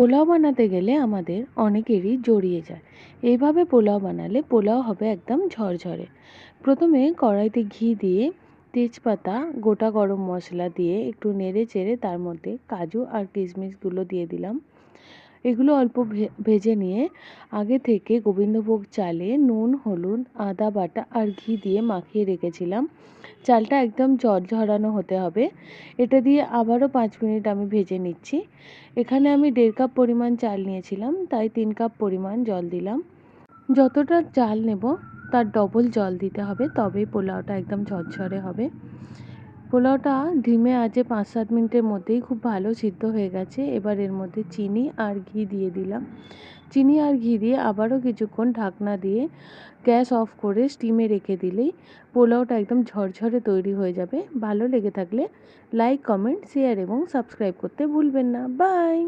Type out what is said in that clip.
পোলাও বানাতে গেলে আমাদের অনেকেরই জড়িয়ে যায়। এইভাবে পোলাও বানালে পোলাও হবে একদম ঝরঝরে। প্রথমে কড়াইতে ঘি দিয়ে তেজপাতা, গোটা গরম মশলা দিয়ে একটু নেড়ে চেড়ে তার মধ্যে কাজু আর কিশমিশগুলো দিয়ে দিলাম। এগুলো অল্প ভেজে নিয়ে আগে থেকে গোবিন্দভোগ চালে নুন, হলুদ, আদা বাটা আর ঘি দিয়ে মাখিয়ে রেখেছিলাম। চালটা একদম ঝরঝরানো হতে হবে। এটা দিয়ে আবারও 5 মিনিট আমি ভেজে নিচ্ছি। এখানে আমি 1.5 কাপ পরিমাণ চাল নিয়েছিলাম, তাই 3 কাপ পরিমাণ জল দিলাম। যতটা চাল নেব তার ডবল জল দিতে হবে, তবেই পোলাওটা একদম ঝরঝরে হবে। পোলাওটা ধিমে আঁচে 5-7 মিনিটের মধ্যেই খুব ভালো সিদ্ধ হয়ে গেছে। এবার এর মধ্যে চিনি আর ঘি দিয়ে দিলাম। চিনি আর ঘি দিয়ে আবারও কিছুক্ষণ ঢাকনা দিয়ে গ্যাস অফ করে স্টিমে রেখে দিলেই পোলাওটা একদম ঝরঝরে তৈরি হয়ে যাবে। ভালো লেগে থাকলে লাইক, কমেন্ট, শেয়ার এবং সাবস্ক্রাইব করতে ভুলবেন না। বাই।